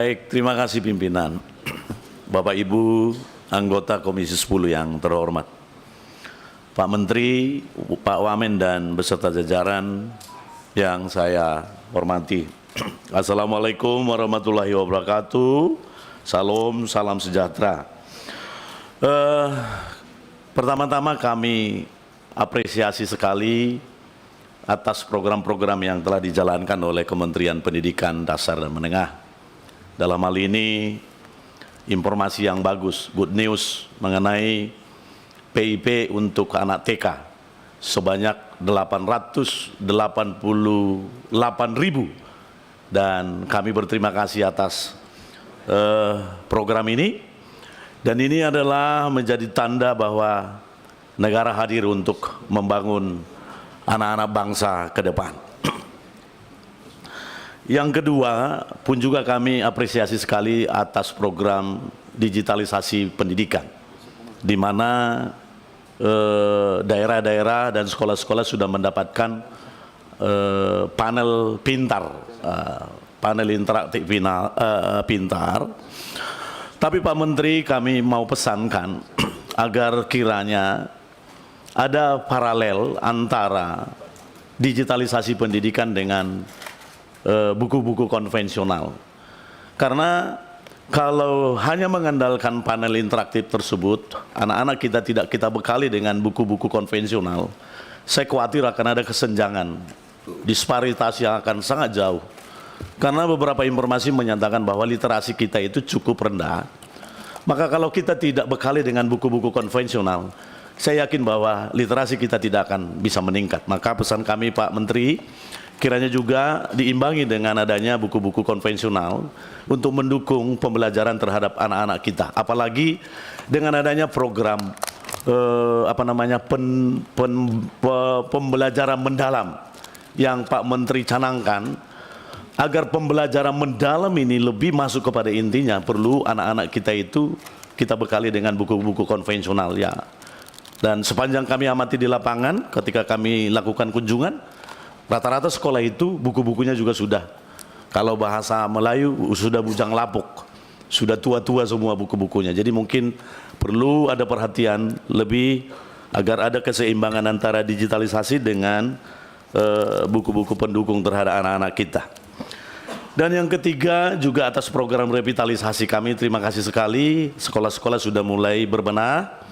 Baik, terima kasih pimpinan. Bapak Ibu anggota Komisi 10 yang terhormat, Pak Menteri, Pak Wamen dan beserta jajaran yang saya hormati. Assalamualaikum warahmatullahi wabarakatuh. Salam sejahtera. Pertama-tama kami apresiasi sekali atas program-program yang telah dijalankan oleh Kementerian Pendidikan Dasar dan Menengah. Dalam hal ini, informasi yang bagus, good news mengenai PIP untuk anak TK sebanyak 888.000, dan kami berterima kasih atas program ini, dan ini adalah menjadi tanda bahwa negara hadir untuk membangun anak-anak bangsa ke depan. Yang kedua pun juga kami apresiasi sekali atas program digitalisasi pendidikan, di mana daerah-daerah dan sekolah-sekolah sudah mendapatkan panel pintar, panel interaktif pintar. Tapi Pak Menteri, kami mau pesankan agar kiranya ada paralel antara digitalisasi pendidikan dengan buku-buku konvensional. Karena kalau hanya mengandalkan panel interaktif tersebut, anak-anak kita tidak kita bekali dengan buku-buku konvensional, saya khawatir akan ada kesenjangan, disparitas yang akan sangat jauh. Karena beberapa informasi menyatakan bahwa literasi kita itu cukup rendah. Maka kalau kita tidak bekali dengan buku-buku konvensional, saya yakin bahwa literasi kita tidak akan bisa meningkat. Maka pesan kami Pak Menteri, kiranya juga diimbangi dengan adanya buku-buku konvensional untuk mendukung pembelajaran terhadap anak-anak kita. Apalagi dengan adanya program pembelajaran mendalam yang Pak Menteri canangkan, agar pembelajaran mendalam ini lebih masuk kepada intinya, perlu anak-anak kita itu kita bekali dengan buku-buku konvensional ya. Dan sepanjang kami amati di lapangan, ketika kami lakukan kunjungan, rata-rata sekolah itu buku-bukunya juga sudah, kalau bahasa Melayu sudah bujang lapuk, sudah tua-tua semua buku-bukunya. Jadi mungkin perlu ada perhatian lebih agar ada keseimbangan antara digitalisasi dengan buku-buku pendukung terhadap anak-anak kita. Dan yang ketiga juga atas program revitalisasi kami terima kasih sekali, sekolah-sekolah sudah mulai berbenah.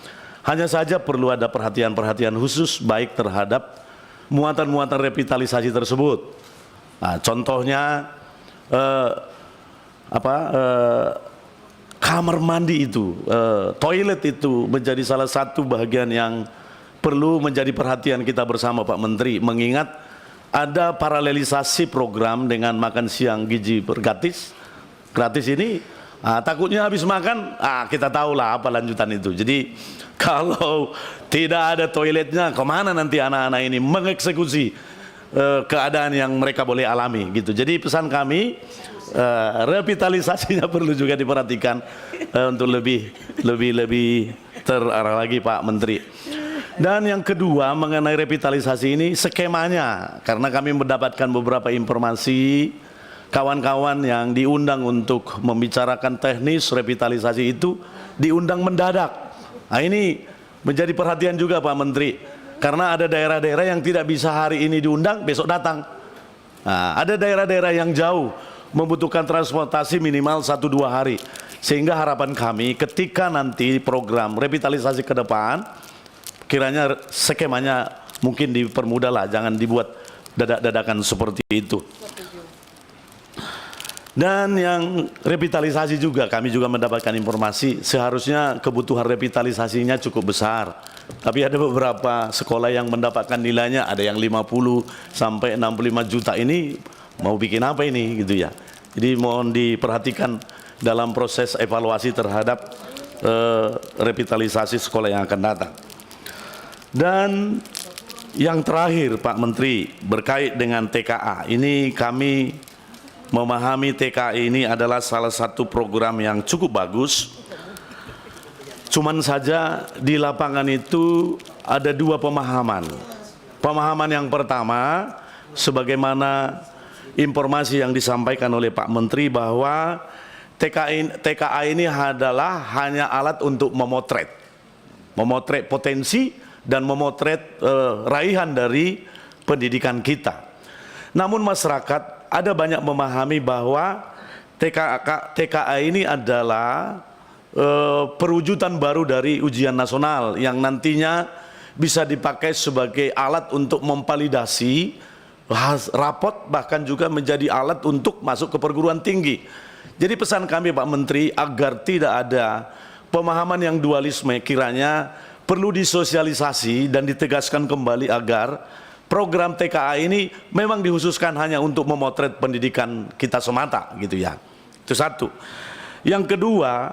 Hanya saja perlu ada perhatian-perhatian khusus baik terhadap muatan-muatan revitalisasi tersebut. Nah, contohnya kamar mandi itu, toilet itu menjadi salah satu bagian yang perlu menjadi perhatian kita bersama Pak Menteri, mengingat ada paralelisasi program dengan makan siang gizi gratis ini. Takutnya habis makan, kita tahulah apa lanjutan itu. Jadi kalau tidak ada toiletnya, kemana nanti anak-anak ini mengeksekusi keadaan yang mereka boleh alami gitu. Jadi pesan kami, revitalisasinya perlu juga diperhatikan untuk lebih terarah lagi Pak Menteri. Dan yang kedua mengenai revitalisasi ini skemanya, karena kami mendapatkan beberapa informasi kawan-kawan yang diundang untuk membicarakan teknis revitalisasi itu diundang mendadak. Nah, ini menjadi perhatian juga Pak Menteri, karena ada daerah-daerah yang tidak bisa hari ini diundang, besok datang. Nah, ada daerah-daerah yang jauh membutuhkan transportasi minimal 1-2 hari. Sehingga harapan kami ketika nanti program revitalisasi ke depan, kiranya skemanya mungkin dipermudah lah, jangan dibuat dadak-dadakan seperti itu. Dan yang revitalisasi juga, kami juga mendapatkan informasi seharusnya kebutuhan revitalisasinya cukup besar. Tapi ada beberapa sekolah yang mendapatkan nilainya ada yang 50 sampai 65 juta, ini mau bikin apa ini gitu ya. Jadi mohon diperhatikan dalam proses evaluasi terhadap revitalisasi sekolah yang akan datang. Dan yang terakhir Pak Menteri, berkait dengan TKA, ini kami memahami TKA ini adalah salah satu program yang cukup bagus. Cuman saja di lapangan itu ada dua pemahaman. Pemahaman yang pertama, sebagaimana informasi yang disampaikan oleh Pak Menteri bahwa TKA ini adalah hanya alat untuk memotret potensi dan memotret raihan dari pendidikan kita. Namun masyarakat ada banyak memahami bahwa TKA ini adalah perwujudan baru dari ujian nasional yang nantinya bisa dipakai sebagai alat untuk memvalidasi rapot, bahkan juga menjadi alat untuk masuk ke perguruan tinggi. Jadi pesan kami Pak Menteri agar tidak ada pemahaman yang dualisme, kiranya perlu disosialisasi dan ditegaskan kembali agar program TKA ini memang dikhususkan hanya untuk memotret pendidikan kita semata gitu ya. Itu satu. Yang kedua,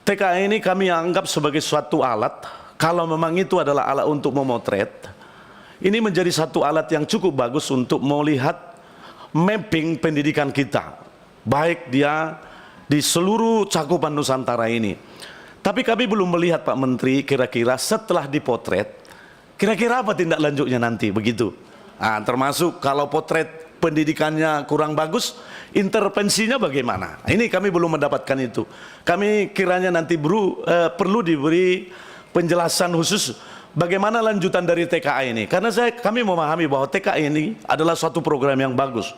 TKA ini kami anggap sebagai suatu alat, kalau memang itu adalah alat untuk memotret, ini menjadi satu alat yang cukup bagus untuk melihat mapping pendidikan kita, baik dia di seluruh cakupan Nusantara ini. Tapi kami belum melihat Pak Menteri kira-kira setelah dipotret, kira-kira apa tindak lanjutnya nanti begitu. Nah, termasuk kalau potret pendidikannya kurang bagus, intervensinya bagaimana? Ini kami belum mendapatkan itu. Kami kiranya nanti perlu diberi penjelasan khusus bagaimana lanjutan dari TKA ini. Karena kami memahami bahwa TKA ini adalah suatu program yang bagus.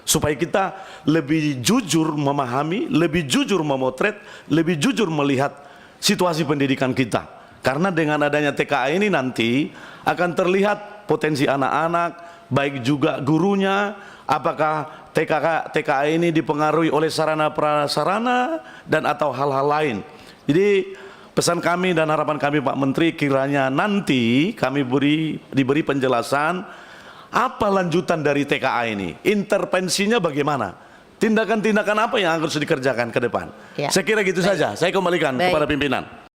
Supaya kita lebih jujur memahami, lebih jujur memotret, lebih jujur melihat situasi pendidikan kita. Karena dengan adanya TKA ini nanti akan terlihat potensi anak-anak, baik juga gurunya, apakah TKA ini dipengaruhi oleh sarana prasarana dan atau hal-hal lain. Jadi pesan kami dan harapan kami Pak Menteri, kiranya nanti kami diberi penjelasan apa lanjutan dari TKA ini, intervensinya bagaimana, tindakan-tindakan apa yang harus dikerjakan ke depan. Ya. Saya kira gitu saja. Saya kembalikan kepada pimpinan.